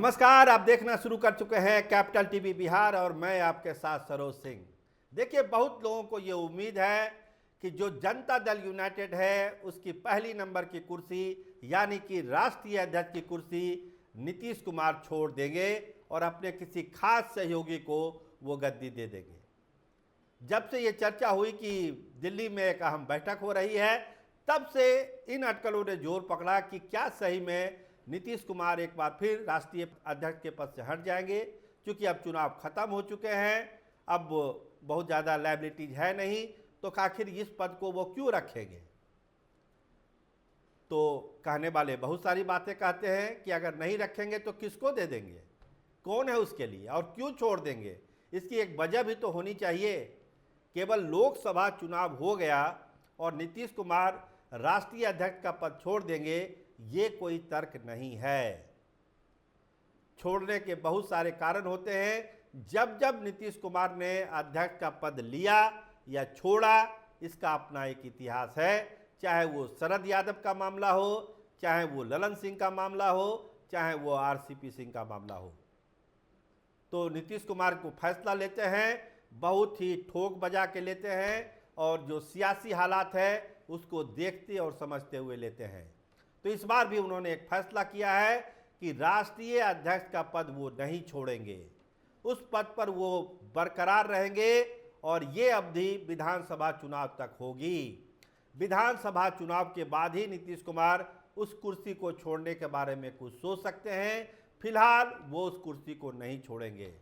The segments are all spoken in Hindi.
नमस्कार, आप देखना शुरू कर चुके हैं कैपिटल टीवी बिहार और मैं आपके साथ सरोज सिंह। देखिए, बहुत लोगों को ये उम्मीद है कि जो जनता दल यूनाइटेड है उसकी पहली नंबर की कुर्सी यानी कि राष्ट्रीय अध्यक्ष की कुर्सी नीतीश कुमार छोड़ देंगे और अपने किसी खास सहयोगी को वो गद्दी दे देंगे। जब से ये चर्चा हुई कि दिल्ली में एक अहम बैठक हो रही है, तब से इन अटकलों ने जोर पकड़ा कि क्या सही में नीतीश कुमार एक बार फिर राष्ट्रीय अध्यक्ष के पद से हट जाएंगे, क्योंकि अब चुनाव खत्म हो चुके हैं, अब बहुत ज़्यादा लायबिलिटीज है नहीं, तो आखिर इस पद को वो क्यों रखेंगे। तो कहने वाले बहुत सारी बातें कहते हैं कि अगर नहीं रखेंगे तो किसको दे देंगे, कौन है उसके लिए और क्यों छोड़ देंगे। इसकी एक वजह भी तो होनी चाहिए। केवल लोकसभा चुनाव हो गया और नीतीश कुमार राष्ट्रीय अध्यक्ष का पद छोड़ देंगे, ये कोई तर्क नहीं है। छोड़ने के बहुत सारे कारण होते हैं। जब जब नीतीश कुमार ने अध्यक्ष का पद लिया या छोड़ा, इसका अपना एक इतिहास है। चाहे वो शरद यादव का मामला हो, चाहे वो ललन सिंह का मामला हो, चाहे वो आरसीपी सिंह का मामला हो, तो नीतीश कुमार को फैसला लेते हैं, बहुत ही ठोक बजा के लेते हैं और जो सियासी हालात है उसको देखते और समझते हुए लेते हैं। तो इस बार भी उन्होंने एक फैसला किया है कि राष्ट्रीय अध्यक्ष का पद वो नहीं छोड़ेंगे, उस पद पर वो बरकरार रहेंगे और ये अवधि विधानसभा चुनाव तक होगी। विधानसभा चुनाव के बाद ही नीतीश कुमार उस कुर्सी को छोड़ने के बारे में कुछ सोच सकते हैं। फिलहाल वो उस कुर्सी को नहीं छोड़ेंगे।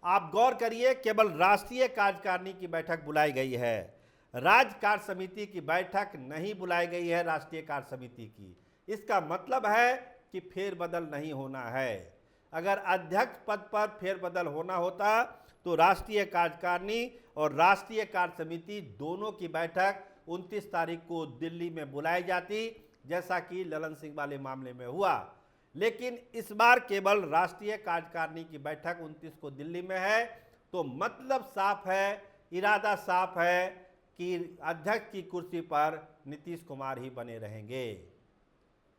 आप गौर करिए, केवल राष्ट्रीय कार्यकारिणी की बैठक बुलाई गई है, राज्य कार्य समिति की बैठक नहीं बुलाई गई है राष्ट्रीय कार्य समिति की। इसका मतलब है कि फेरबदल नहीं होना है। अगर अध्यक्ष पद पर फेरबदल होना होता तो राष्ट्रीय कार्यकारिणी और राष्ट्रीय कार्य समिति दोनों की बैठक 29 तारीख को दिल्ली में बुलाई जाती, जैसा कि ललन सिंह वाले मामले में हुआ। लेकिन इस बार केवल राष्ट्रीय कार्यकारिणी की बैठक 29 को दिल्ली में है, तो मतलब साफ है, इरादा साफ है कि अध्यक्ष की कुर्सी पर नीतीश कुमार ही बने रहेंगे।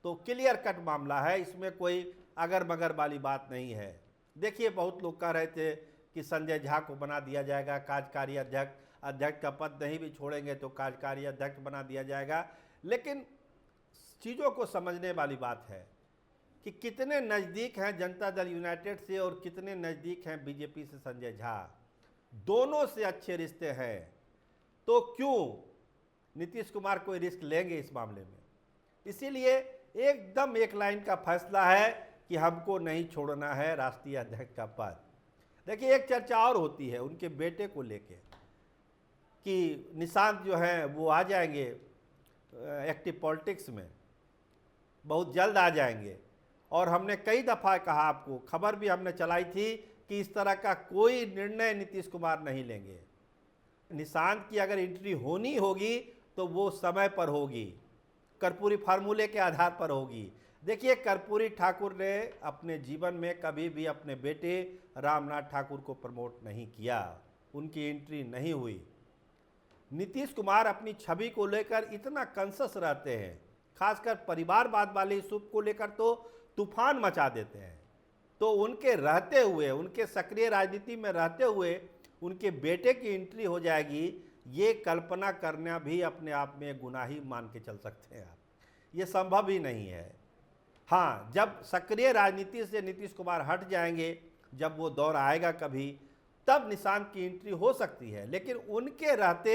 तो क्लियर कट मामला है, इसमें कोई अगर मगर वाली बात नहीं है। देखिए, बहुत लोग कह रहे थे कि संजय झा को बना दिया जाएगा कार्यकारी अध्यक्ष, अध्यक्ष का पद नहीं भी छोड़ेंगे तो कार्यकारी अध्यक्ष बना दिया जाएगा। लेकिन चीज़ों को समझने वाली बात है कि कितने नज़दीक हैं जनता दल यूनाइटेड से और कितने नज़दीक हैं बीजेपी से संजय झा। दोनों से अच्छे रिश्ते हैं, तो क्यों नीतीश कुमार कोई रिस्क लेंगे इस मामले में। इसीलिए एकदम एक लाइन का फैसला है कि हमको नहीं छोड़ना है राष्ट्रीय अध्यक्ष का पद। देखिए, एक चर्चा और होती है उनके बेटे को लेके कि निशांत जो है वो आ जाएंगे एक्टिव पॉलिटिक्स में, बहुत जल्द आ जाएंगे। और हमने कई दफ़ा कहा, आपको खबर भी हमने चलाई थी कि इस तरह का कोई निर्णय नीतीश कुमार नहीं लेंगे। निशांत की अगर एंट्री होनी होगी तो वो समय पर होगी, कर्पूरी फार्मूले के आधार पर होगी। देखिए, कर्पूरी ठाकुर ने अपने जीवन में कभी भी अपने बेटे रामनाथ ठाकुर को प्रमोट नहीं किया, उनकी एंट्री नहीं हुई। नीतीश कुमार अपनी छवि को लेकर इतना कॉन्शियस रहते हैं, खासकर परिवारवाद वाले इशू को लेकर तो तूफान मचा देते हैं। तो उनके रहते हुए, उनके सक्रिय राजनीति में रहते हुए उनके बेटे की एंट्री हो जाएगी, ये कल्पना करना भी अपने आप में गुनाही मान के चल सकते हैं आप। ये संभव ही नहीं है। हाँ, जब सक्रिय राजनीति से नीतीश कुमार हट जाएंगे, जब वो दौर आएगा कभी, तब निशांत की एंट्री हो सकती है। लेकिन उनके रहते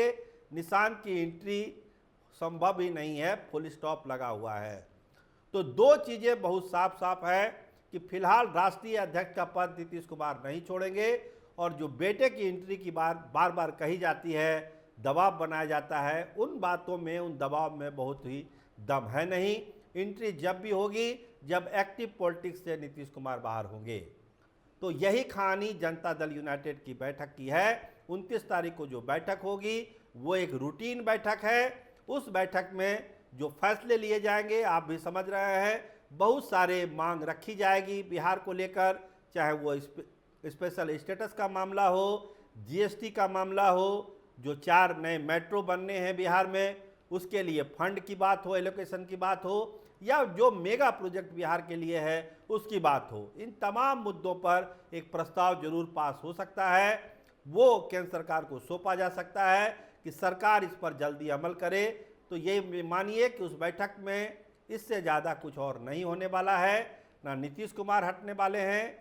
निशांत की एंट्री संभव ही नहीं है, फुल स्टॉप लगा हुआ है। तो दो चीज़ें बहुत साफ साफ है कि फिलहाल राष्ट्रीय अध्यक्ष का पद नीतीश कुमार नहीं छोड़ेंगे, और जो बेटे की एंट्री की बार बार कही जाती है, दबाव बनाया जाता है, उन बातों में, उन दबाव में बहुत ही दम है नहीं। एंट्री जब भी होगी जब एक्टिव पॉलिटिक्स से नीतीश कुमार बाहर होंगे। तो यही कहानी जनता दल यूनाइटेड की बैठक की है। 29 तारीख को जो बैठक होगी वो एक रूटीन बैठक है। उस बैठक में जो फैसले लिए जाएंगे, आप भी समझ रहे हैं, बहुत सारे मांग रखी जाएगी बिहार को लेकर, चाहे वो स्पेशल स्टेटस का मामला हो, जीएसटी का मामला हो, जो 4 नए मेट्रो बनने हैं बिहार में, उसके लिए फंड की बात हो, एलोकेशन की बात हो, या जो मेगा प्रोजेक्ट बिहार के लिए है उसकी बात हो, इन तमाम मुद्दों पर एक प्रस्ताव जरूर पास हो सकता है। वो केंद्र सरकार को सौंपा जा सकता है कि सरकार इस पर जल्दी अमल करे। तो ये मानिए कि उस बैठक में इससे ज़्यादा कुछ और नहीं होने वाला है, ना नीतीश कुमार हटने वाले हैं,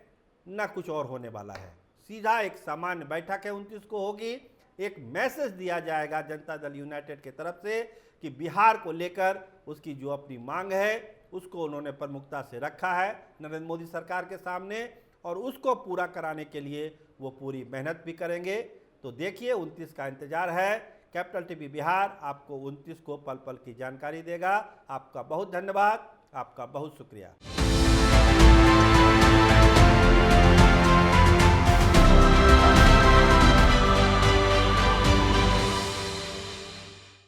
ना कुछ और होने वाला है। सीधा एक सामान्य बैठक है 29 को होगी। एक मैसेज दिया जाएगा जनता दल यूनाइटेड की तरफ से कि बिहार को लेकर उसकी जो अपनी मांग है उसको उन्होंने प्रमुखता से रखा है नरेंद्र मोदी सरकार के सामने, और उसको पूरा कराने के लिए वो पूरी मेहनत भी करेंगे। तो देखिए 29 का इंतजार है। कैपिटल टीवी बिहार आपको 29 को पल पल की जानकारी देगा। आपका बहुत धन्यवाद, आपका बहुत शुक्रिया।